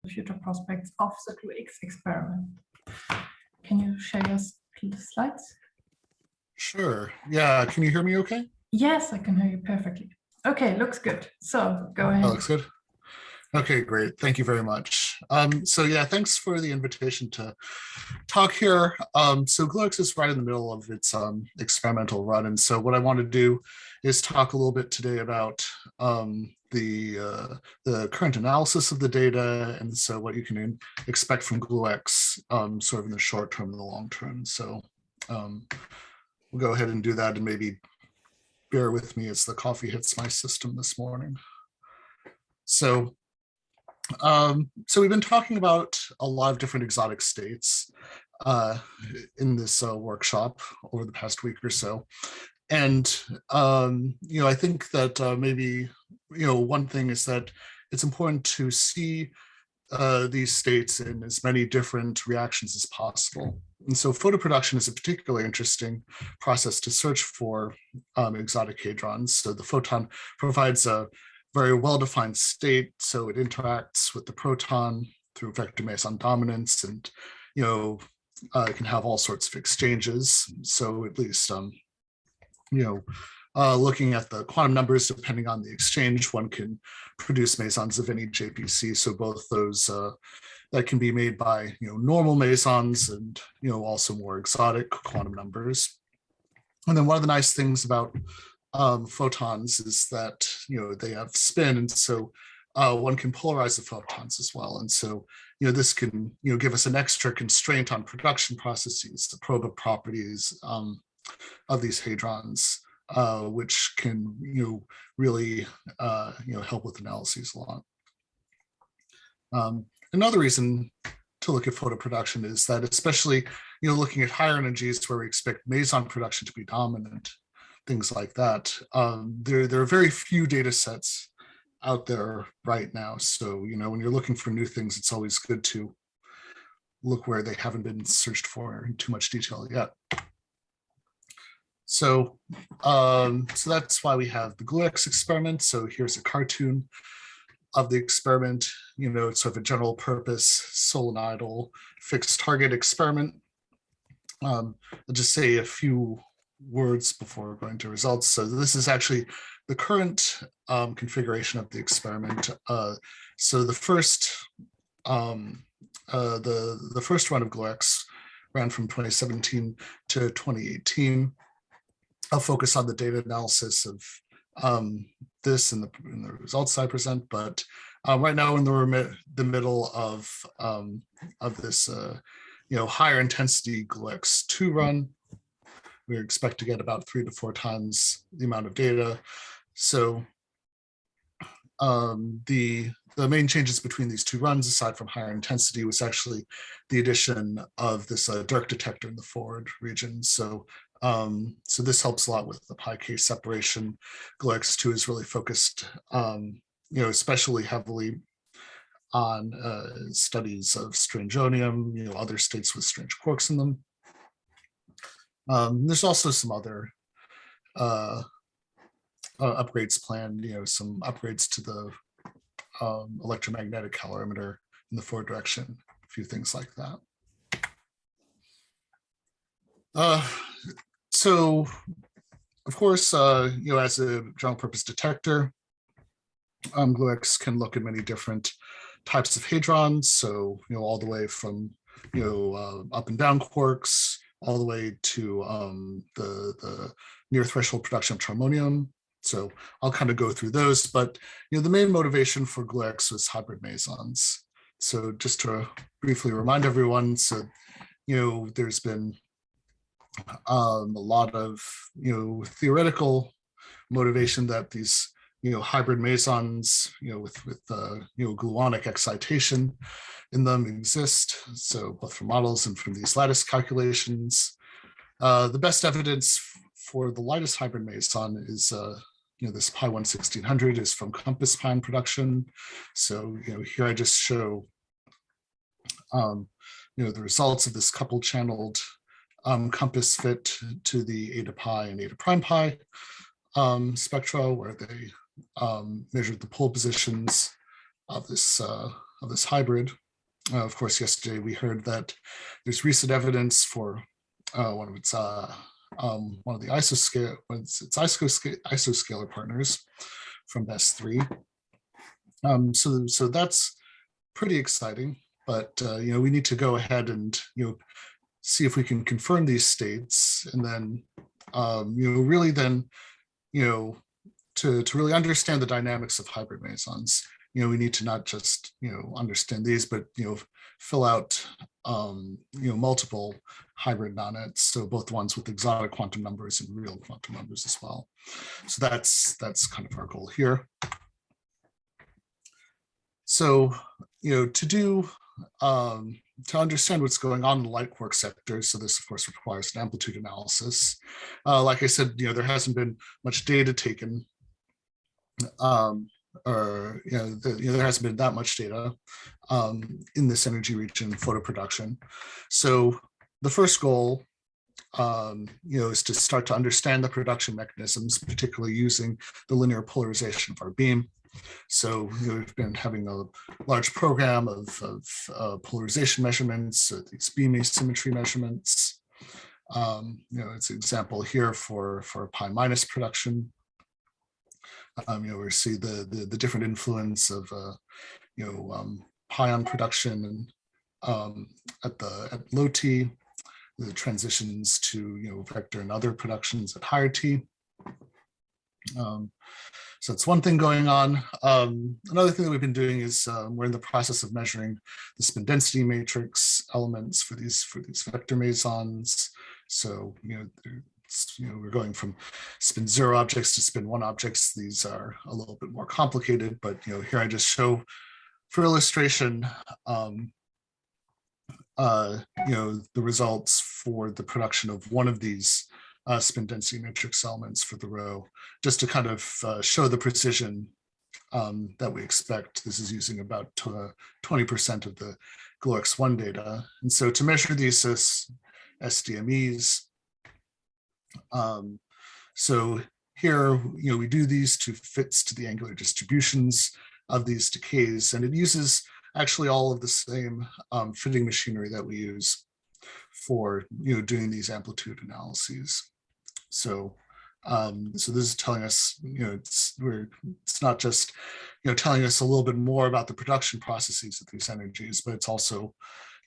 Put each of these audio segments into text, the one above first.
future prospects of the GlueX experiment. Can you share your slides? Sure. Yeah. Can you hear me okay? Yes, I can hear you perfectly. Okay, looks good. So go ahead. That looks good. Okay, great. Thank you very much. So yeah, thanks for the invitation to talk here. So GlueX is right in the middle of its experimental run. And so what I want to do is talk a little bit today about the current analysis of the data, and so what you can expect from GlueX sort of in the short term and the long term. So we'll go ahead and do that, and maybe bear with me as the coffee hits my system this morning. So we've been talking about a lot of different exotic states in this workshop over the past week or so. And, I think that maybe, one thing is that it's important to see these states in as many different reactions as possible. And so photoproduction is a particularly interesting process to search for exotic hadrons. So the photon provides a very well-defined state, so it interacts with the proton through vector meson dominance, and it can have all sorts of exchanges. So at least looking at the quantum numbers, depending on the exchange, one can produce mesons of any JPC. So both those that can be made by normal mesons and also more exotic quantum numbers. And then one of the nice things about photons is that they have spin, and so one can polarize the photons as well. And so this can give us an extra constraint on production processes, the probe properties of these hadrons, which can really help with analyses a lot. Another reason to look at photoproduction is that, especially looking at higher energies where we expect meson production to be dominant, things like that, there are very few data sets out there right now. So when you're looking for new things, it's always good to look where they haven't been searched for in too much detail yet. So that's why we have the GlueX experiment. So here's a cartoon of the experiment. It's sort of a general purpose solenoidal fixed target experiment. I'll just say a few words before going to results. So this is actually the current configuration of the experiment. So the first run of GlueX ran from 2017 to 2018. I'll focus on the data analysis of this in the results I present, but right now in the middle of this higher intensity GlueX 2 run. We expect to get about 3 to 4 times the amount of data. So the main changes between these two runs, aside from higher intensity, was actually the addition of this Dirk detector in the forward region. So this helps a lot with the pi k separation. GlueX 2 is really focused, especially heavily on studies of strangonium, other states with strange quarks in them. There's also some other upgrades planned, some upgrades to the electromagnetic calorimeter in the forward direction, a few things like that. So, of course, as a general purpose detector, GlueX can look at many different types of hadrons. So, all the way from, up and down quarks, all the way to the near threshold production of trombonium. So I'll kind of go through those, but the main motivation for GlueX was hybrid mesons. So just to briefly remind everyone, so there's been a lot of theoretical motivation that these hybrid mesons with gluonic excitation in them exist. So both from models and from these lattice calculations. The best evidence for the lightest hybrid meson is this pi 1/1600 is from compass pi production. So here I just show the results of this coupled channeled compass fit to the eta pi and eta prime pi spectra, where they measured the pole positions of this this hybrid. Of course, yesterday we heard that there's recent evidence for one of the isoscalar partners from BESS3. So that's pretty exciting, but we need to go ahead and see if we can confirm these states, and then really then to really understand the dynamics of hybrid mesons. We need to not just understand these, but fill out multiple hybrid non-nets, so both ones with exotic quantum numbers and real quantum numbers as well. So that's kind of our goal here. So to understand what's going on in the light quark sector, so this of course requires an amplitude analysis. Like I said, there hasn't been much data taken, or there hasn't been that much data in this energy region, photoproduction. So the first goal is to start to understand the production mechanisms, particularly using the linear polarization of our beam. So we've been having a large program of polarization measurements, these beam asymmetry measurements. It's an example here for pi minus production. We see the different influence of pion production and at low t, the transitions to vector and other productions at higher t. So that's one thing going on. Another thing that we've been doing is we're in the process of measuring the spin density matrix elements for these vector mesons. So we're going from spin 0 objects to spin 1 objects. These are a little bit more complicated, but here I just show for illustration the results for the production of one of these spin density matrix elements for the row, just to kind of show the precision that we expect. This is using about 20% of the GlueX1 data. And so to measure these as SDMEs, so here we do these to fits to the angular distributions of these decays, and it uses actually all of the same fitting machinery that we use for doing these amplitude analyses. So so this is telling us it's not just telling us a little bit more about the production processes of these energies, but it's also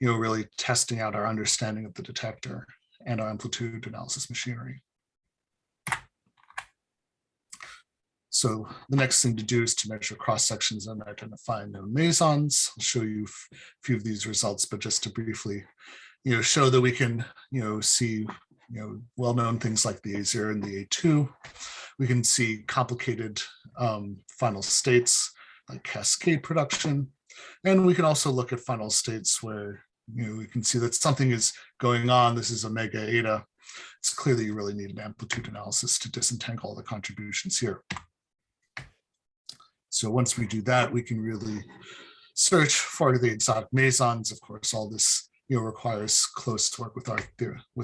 really testing out our understanding of the detector and our amplitude analysis machinery. So the next thing to do is to measure cross sections and identify known mesons. I'll show you a few of these results, but just to briefly show that we can see well-known things like the A0 and the A2. We can see complicated final states like cascade production, and we can also look at final states where we can see that something is going on. This is omega eta. It's clear that you really need an amplitude analysis to disentangle all the contributions here. So once we do that, we can really search for the exotic mesons. Of course, all this requires close work with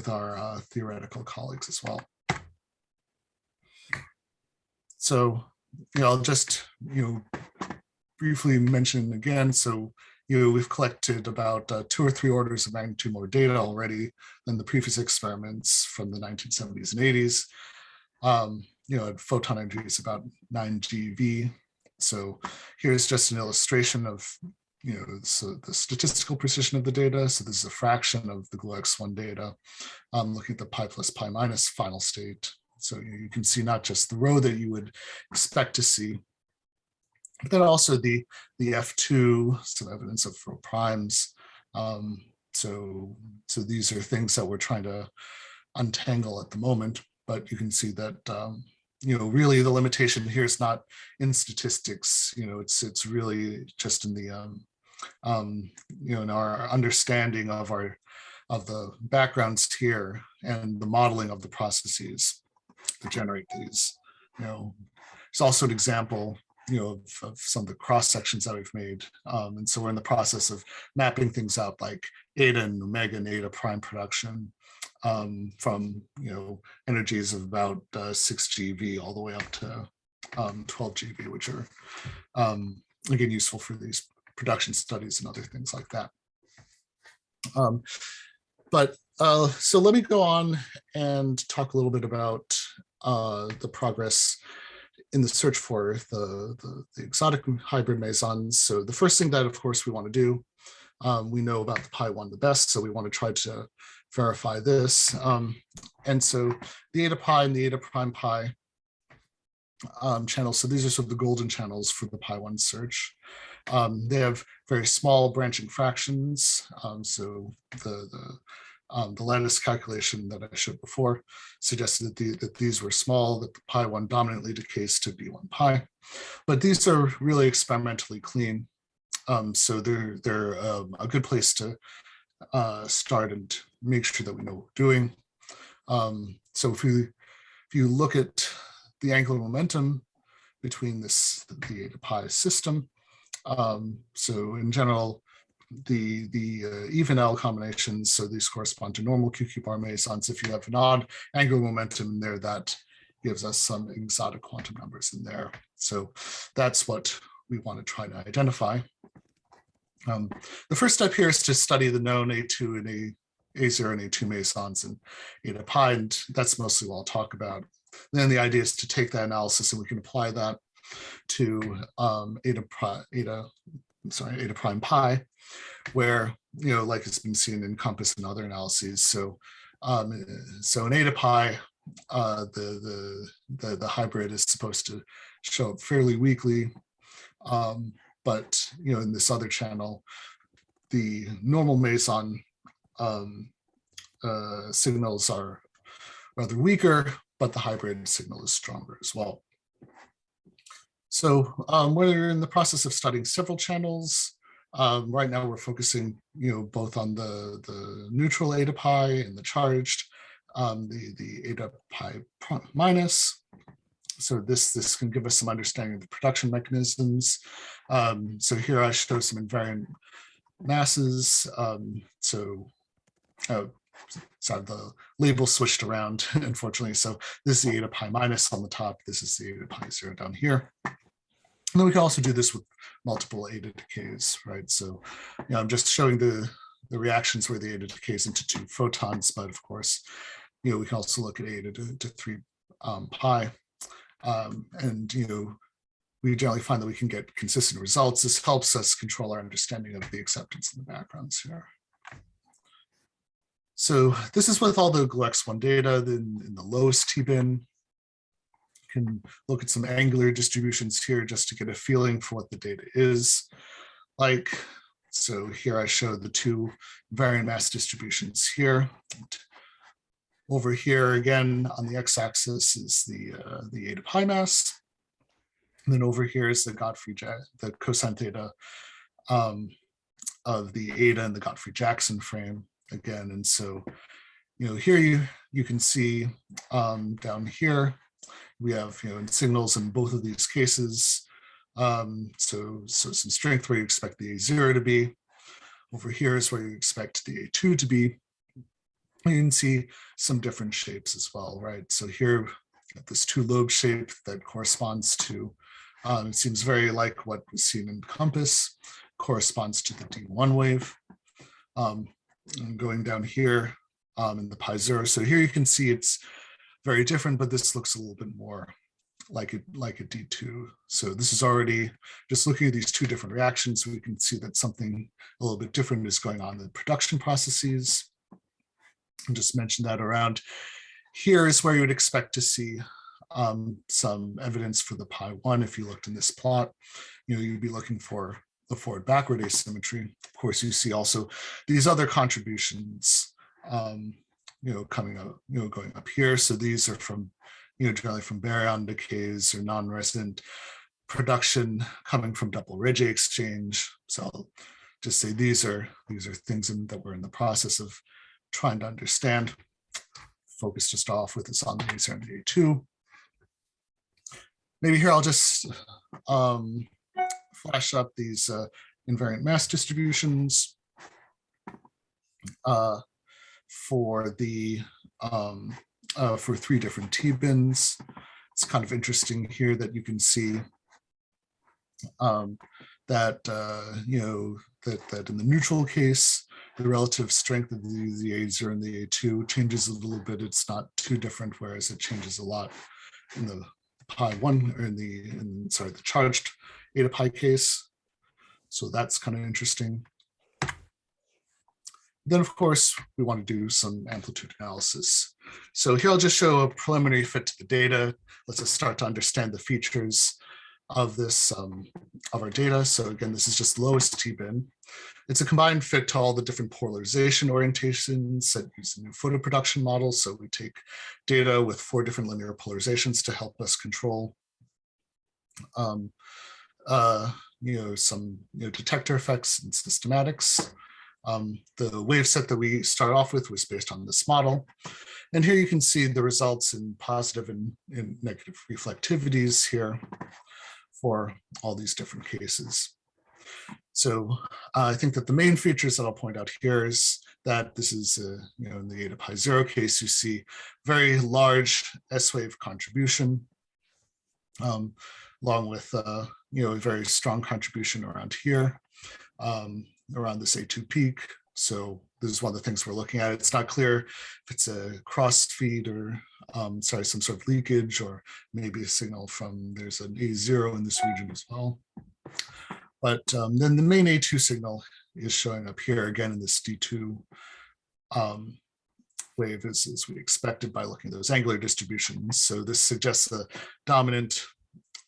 our theoretical colleagues as well. So I'll just briefly mention again. So we've collected about 2 or 3 orders of magnitude more data already than the previous experiments from the 1970s and 80s. At photon energy is about 9 GeV. So here's just an illustration of so the statistical precision of the data. So this is a fraction of the GlueX1 data, looking at the pi plus pi minus final state. So you can see not just the row that you would expect to see, but then also the F2, some evidence of row primes. So these are things that we're trying to untangle at the moment, but you can see that really the limitation here is not in statistics. It's really just in the in our understanding of the backgrounds here and the modeling of the processes to generate these. It's also an example of some of the cross sections that we've made, and so we're in the process of mapping things out like eta and omega and eta prime production from energies of about 6 GeV all the way up to 12 GeV, which are again useful for these production studies and other things like that. So let me go on and talk a little bit about the progress in the search for the exotic hybrid mesons. So the first thing that, of course, we want to do, we know about the pi1 the best, so we want to try to verify this. And so the eta pi and the eta prime pi channels, so these are sort of the golden channels for the pi1 search. They have very small branching fractions. So the lattice calculation that I showed before suggested that these were small, that the pi1 dominantly decays to b1 pi, but these are really experimentally clean. So they're a good place to start and make sure that we know what we're doing. So if you look at the angular momentum between the eta pi system, so in general, the even L combinations, so these correspond to normal QQ bar mesons. If you have an odd angular momentum in there, that gives us some exotic quantum numbers in there. So that's what we want to try to identify. The first step here is to study the known A2 and A0 and A2 mesons and eta pi, and that's mostly what I'll talk about. Then the idea is to take that analysis and we can apply that to eta prime pi, where, like it's been seen in COMPASS and other analyses. So in eta pi, the hybrid is supposed to show up fairly weakly, but in this other channel, the normal meson signals are rather weaker, but the hybrid signal is stronger as well. So we're in the process of studying several channels. Right now we're focusing, both on the neutral eta pi and the charged, the eta pi minus. So this can give us some understanding of the production mechanisms. So here I show some invariant masses. Sorry, the label switched around, unfortunately. So this is the eta pi minus on the top. This is the eta pi 0 down here. And then we can also do this with multiple eta decays, right? So I'm just showing the reactions where the eta decays into 2 photons, but of course, we can also look at eta to 3 pi. And we generally find that we can get consistent results. This helps us control our understanding of the acceptance in the backgrounds here. So this is with all the GlueX1 data in the lowest T-bin. You can look at some angular distributions here just to get a feeling for what the data is like. So here I show the 2 variant mass distributions here. Over here, again, on the x-axis is the eta pi mass. And then over here is the cosine theta of the eta and the Godfrey-Jackson frame again. And so, here you can see down here, we have, signals in both of these cases. So some strength where you expect the A0 to be. Over here is where you expect the A2 to be. You can see some different shapes as well, right? So here, this 2-lobe shape that corresponds to, it seems very like what was seen in COMPASS, corresponds to the D1 wave. And going down here in the pi 0. So here you can see it's very different, but this looks a little bit more like a D2. So this is already, just looking at these 2 different reactions, we can see that something a little bit different is going on in the production processes. I just mentioned that around here is where you would expect to see some evidence for the pi1. If you looked in this plot, you'd be looking for the forward-backward asymmetry. Of course, you see also these other contributions, coming up, going up here. So these are from, generally from baryon decays or non-resident production coming from double Regge exchange. So I'll just say these are things that we're in the process of trying to understand. Focus to start off with is on the A0 and the A2. Maybe here I'll just flash up these invariant mass distributions for 3 different T-bins. It's kind of interesting here that you can see that that in the neutral case, the relative strength of the A0 and the A2 changes a little bit. It's not too different, whereas it changes a lot in the pi1 or in the charged eta pi case. So that's kind of interesting. Then, of course, we want to do some amplitude analysis. So here I'll just show a preliminary fit to the data. Let's just start to understand the features of this, of our data. So again, this is just lowest T-bin. It's a combined fit to all the different polarization orientations set using the Photoproduction model. So we take data with 4 different linear polarizations to help us control some detector effects and systematics. The wave set that we start off with was based on this model. And here you can see the results in positive and negative reflectivities here for all these different cases. So I think that the main features that I'll point out here is that this is, in the eta pi 0 case, you see very large S-wave contribution, along with, a very strong contribution around here, around this A2 peak. So this is one of the things we're looking at. It's not clear if it's a cross feed or, some sort of leakage, or maybe a signal from, there's an A0 in this region as well. But then the main A2 signal is showing up here again in this D2 wave as we expected by looking at those angular distributions. So this suggests a dominant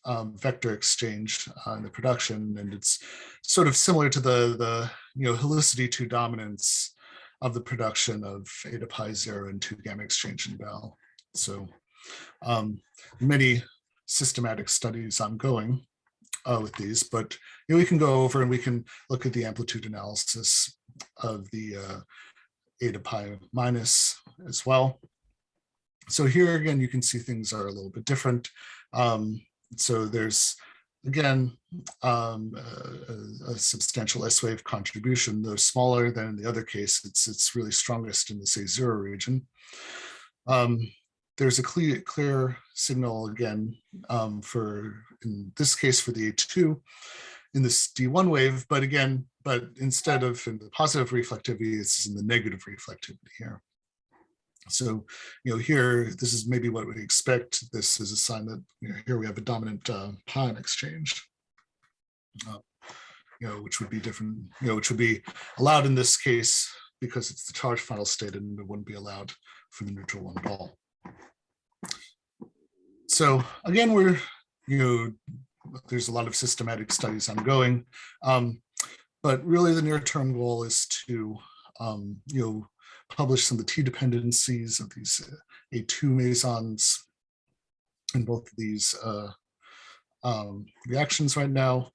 vector exchange in the production, and it's sort of similar to the helicity 2 dominance of the production of eta pi 0 and 2 gamma exchange in Bell. So many systematic studies ongoing with these, but we can go over and we can look at the amplitude analysis of the eta pi minus as well. So here again, you can see things are a little bit different. So there's, again, a substantial S-wave contribution, though smaller than in the other case. It's really strongest in the A0 region. There's a clear signal again in this case for the A2 in this D1 wave, but instead of in the positive reflectivity, it's in the negative reflectivity here. So, here, this is maybe what we expect. This is a sign that, here we have a dominant pion exchange, which would be different, which would be allowed in this case because it's the charged final state, and it wouldn't be allowed for the neutral one at all. So again, there's a lot of systematic studies ongoing, but really the near-term goal is to, publish some of the T dependencies of these A2 mesons in both of these reactions right now,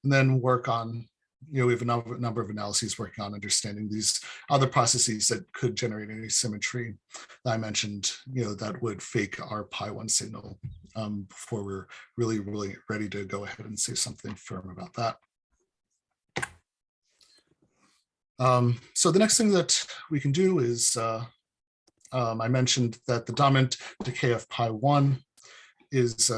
and then work on, we have a number of analyses working on understanding these other processes that could generate any symmetry that I mentioned, that would fake our pi1 signal before we're really, really ready to go ahead and say something firm about that. So the next thing that we can do is, I mentioned that the dominant decay of pi1 is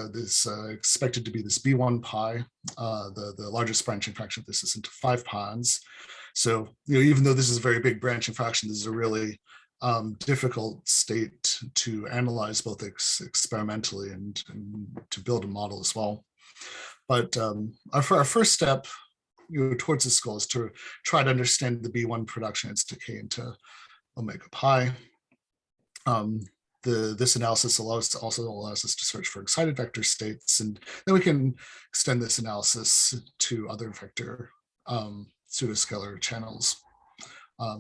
expected to be this B1 pi. The largest branching fraction of this is into 5 pions. So, even though this is a very big branching fraction, this is a really difficult state to analyze both experimentally and to build a model as well. But our first step towards this goal is to try to understand the B1 production, its decay into omega pi. This analysis also allows us to search for excited vector states, and then we can extend this analysis to other vector pseudoscalar channels.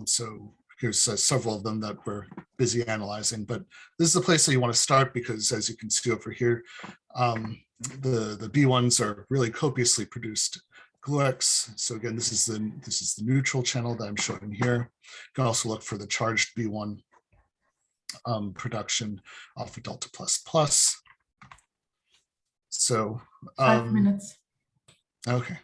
So here's several of them that we're busy analyzing, but this is the place that you want to start because, as you can see over here, the B1s are really copiously produced GlueX. So again, this is the neutral channel that I'm showing here. You can also look for the charged B1 production alpha delta plus plus. So 5 minutes. Okay.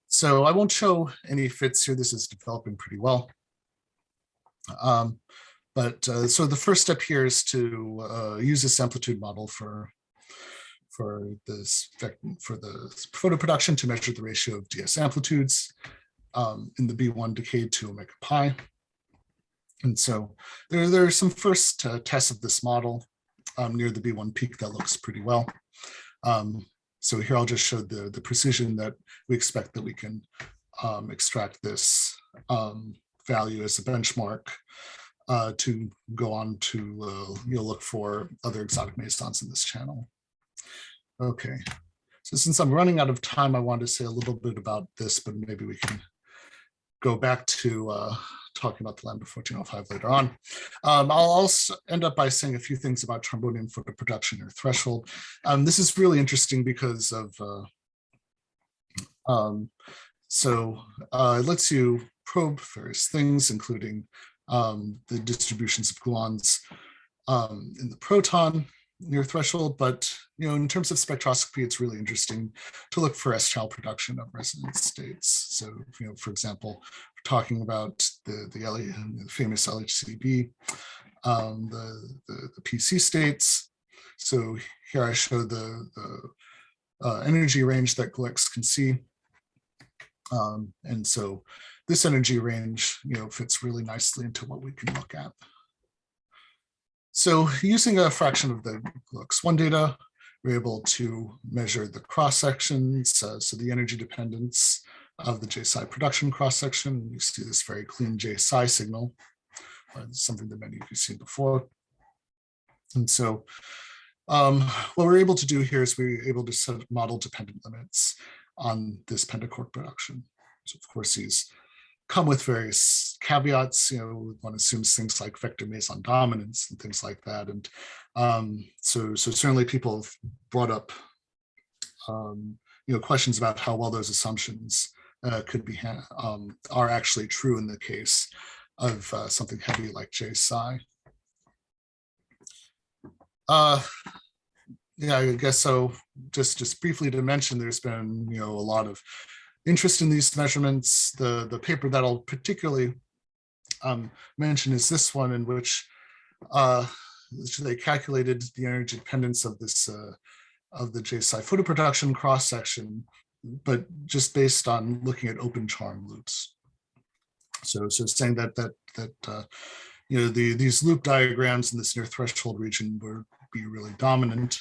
So I won't show any fits here. This is developing pretty well. So the first step here is to use this amplitude model for for this for the photo production to measure the ratio of DS amplitudes in the B1 decade to omega pi. And so there are some first tests of this model near the B1 peak that looks pretty well. So here I'll just show the precision that we expect that we can extract this value as a benchmark to go on to look for other exotic mesons in this channel. Okay, so since I'm running out of time, I want to say a little bit about this, but maybe we can go back to talking about the Lambda 1405 later on. I'll also end up by saying a few things about Trombonium photoproduction or threshold. This is really interesting because of, it lets you probe various things, including the distributions of gluons in the proton near threshold, but in terms of spectroscopy, it's really interesting to look for S-channel production of resonance states. So, for example, we're talking about the famous LHCb, the PC states. So here I show the energy range that GlueX can see, and so this energy range, fits really nicely into what we can look at. So using a fraction of the GlueX1 data, we're able to measure the cross sections, so the energy dependence of the J-psi production cross section. You see this very clean J-psi signal, something that many of you have seen before. And so what we're able to do here is we're able to set model dependent limits on this pentaquark production. So of course these come with various caveats. One assumes things like vector meson dominance and things like that. And so certainly people have brought up questions about how well those assumptions could be are actually true in the case of something heavy like J-psi. Yeah, I guess so. Just briefly to mention, there's been a lot of interest in these measurements. The paper that I'll particularly mention is this one, in which they calculated the energy dependence of this of the J-psi photoproduction cross section, but just based on looking at open charm loops. So saying that these loop diagrams in this near threshold region would be really dominant.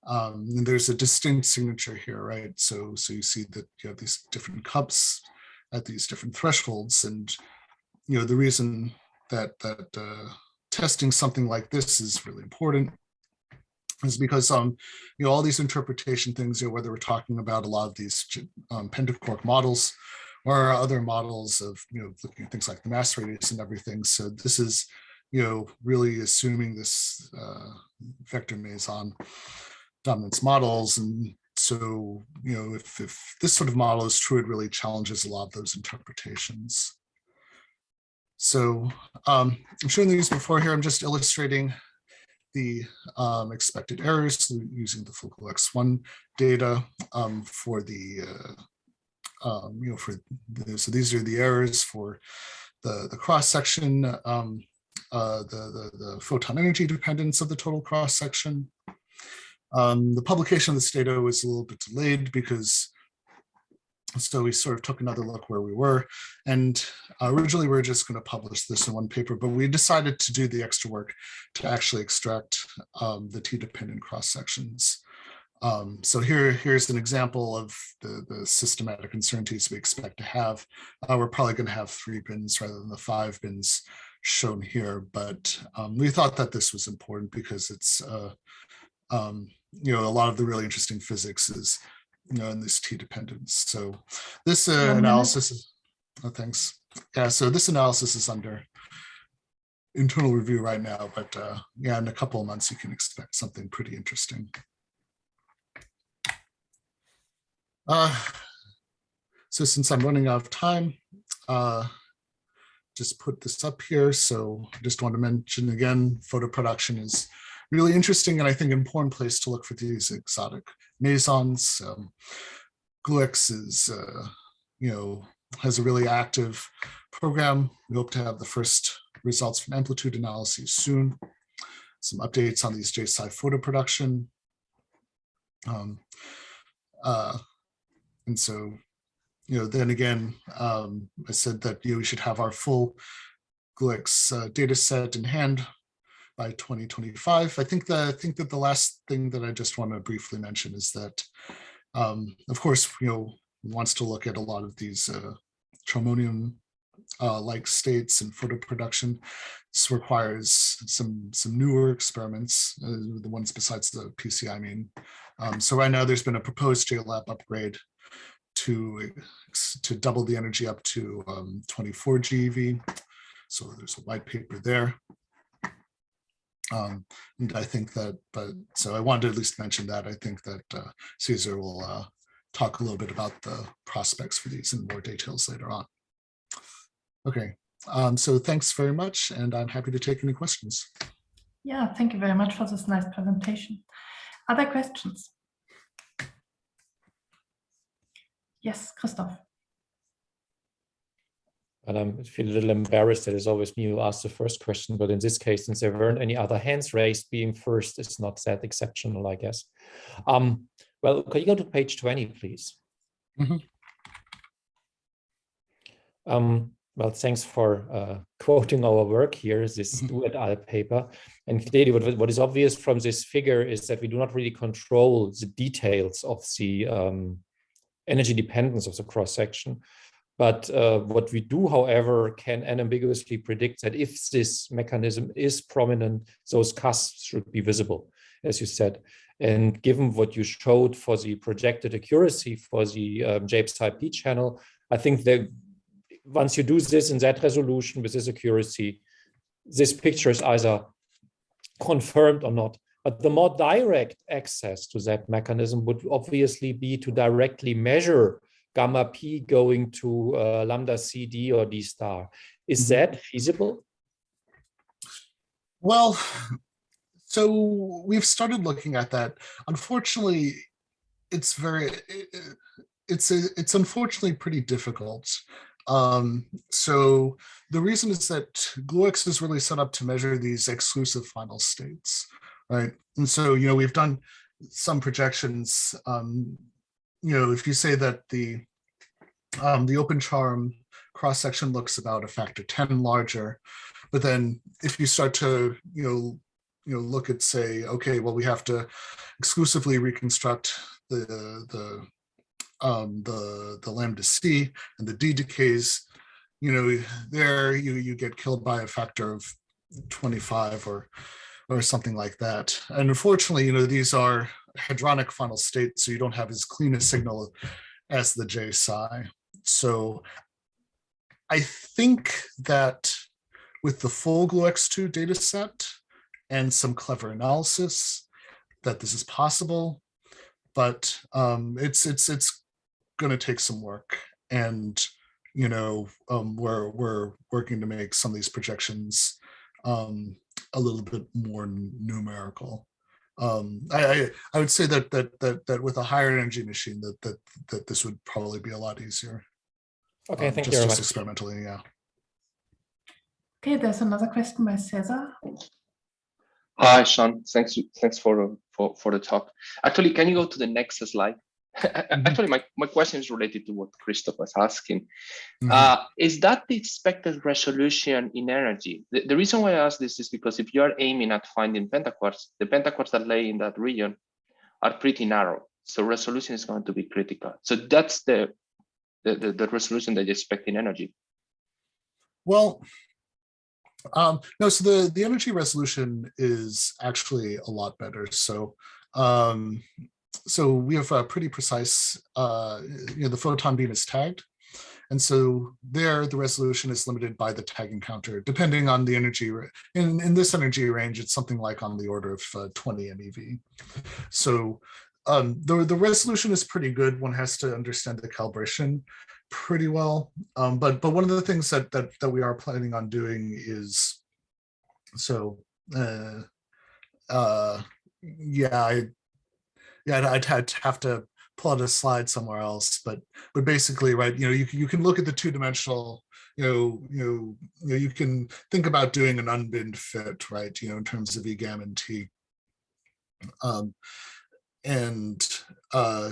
And there's a distinct signature here, right? So you see that you have these different cups at these different thresholds, and the reason that testing something like this is really important is because all these interpretation things, whether we're talking about a lot of these pentaquark models or other models of looking at things like the mass radius and everything. So this is really assuming this vector meson dominance models. And so, if this sort of model is true, it really challenges a lot of those interpretations. So I'm showing these before here. I'm just illustrating the expected errors using the full GlueX1 data for the, so these are the errors for the cross section, the photon energy dependence of the total cross section. The publication of this data was a little bit delayed because, so we sort of took another look where we were, and originally we were just going to publish this in one paper, but we decided to do the extra work to actually extract the T-dependent cross sections. So here's an example of the systematic uncertainties we expect to have. We're probably going to have 3 bins rather than the 5 bins shown here, but we thought that this was important because it's a lot of the really interesting physics is in this T dependence. So this analysis is, thanks. Yeah, so this analysis is under internal review right now, but yeah, in a couple of months you can expect something pretty interesting. So since I'm running out of time, just put this up here. So I just want to mention again, photo production is really interesting and I think an important place to look for these exotic mesons. GlueX is, has a really active program. We hope to have the first results from Amplitude Analysis soon. Some updates on these J-psi photo production. Um, and so, then again, I said that we should have our full GlueX data set in hand by 2025. I think that the last thing that I just want to briefly mention is that, of course, wants to look at a lot of these Trombonium like states and photo production. This requires some newer experiments, the ones besides the PC, I mean. So right now there's been a proposed JLab upgrade to double the energy up to 24 GeV. So there's a white paper there. And I think that, so I wanted to at least mention that. I think that Caesar will talk a little bit about the prospects for these in more details later on. Okay, so thanks very much, and I'm happy to take any questions. Yeah, thank you very much for this nice presentation. Other questions? Yes, Christoph. And I feel a little embarrassed that it's always me who asks the first question, but in this case, since there weren't any other hands raised, being first is not that exceptional, I guess. Well, can you go to page 20, please? Mm-hmm. Well, thanks for quoting our work here, this Du et al. Paper. And clearly what is obvious from this figure is that we do not really control the details of the energy dependence of the cross-section. But what we do, however, can unambiguously predict that if this mechanism is prominent, those cusps should be visible, as you said. And given what you showed for the projected accuracy for the Japes type P channel, I think that once you do this in that resolution with this accuracy, this picture is either confirmed or not. But the more direct access to that mechanism would obviously be to directly measure gamma P going to lambda CD or D star. Is that feasible? Well, so we've started looking at that. Unfortunately, it's unfortunately pretty difficult. So the reason is that GlueX is really set up to measure these exclusive final states, right? And so, we've done some projections. If you say that the open charm cross-section looks about a factor 10 larger, but then if you start to, look at, say, okay, well, we have to exclusively reconstruct the lambda C and the D decays, there you get killed by a factor of 25 or something like that. And unfortunately, these are hadronic final states, so you don't have as clean a signal as the J psi. So I think that with the full GlueX2 data set and some clever analysis, that this is possible, but it's going to take some work, and we're working to make some of these projections a little bit more numerical. I would say that with a higher energy machine that this would probably be a lot easier. Okay, thank you very much. Just experimentally, yeah. Okay, there's another question by Cesar. Hi, Sean. Thanks for the talk. Actually, can you go to the next slide? Actually, my question is related to what Christoph was asking. Is that the expected resolution in energy? The reason why I ask this is because if you are aiming at finding pentaquarks, the pentaquarks that lay in that region are pretty narrow. So resolution is going to be critical. So that's the resolution that you expect in energy. Well, no, so the energy resolution is actually a lot better. So so we have a pretty precise, the photon beam is tagged. And so there, the resolution is limited by the tagging counter, depending on the energy. In this energy range, it's something like on the order of 20 MeV. So the resolution is pretty good. One has to understand the calibration pretty well. But one of the things that we are planning on doing is, so I'd have to plot a slide somewhere else, but basically, right, you can look at the two-dimensional, you can think about doing an unbinned fit, right, in terms of E gamma and T. And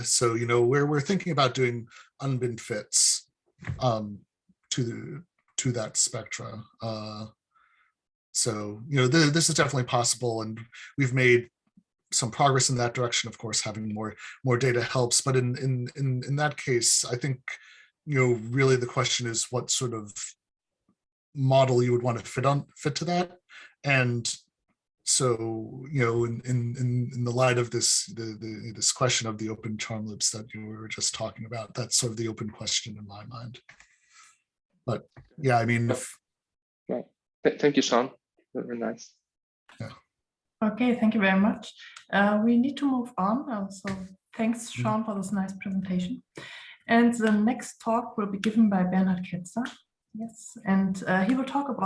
so, you know, we're thinking about doing unbinned fits to that spectra. So, you know, this is definitely possible, and we've made some progress in that direction. Of course, having more data helps, but in that case, I think, you know, really the question is what sort of model you would want to fit to that. And so, you know, in the light of this this question of the open charm loops that you were just talking about, that's sort of the open question in my mind. But yeah, I mean, right. Thank you, Sean. Very nice. Yeah. Okay, thank you very much. We need to move on. So thanks, Sean, for this nice presentation. And the next talk will be given by Bernhard Ketzer. Yes, and he will talk about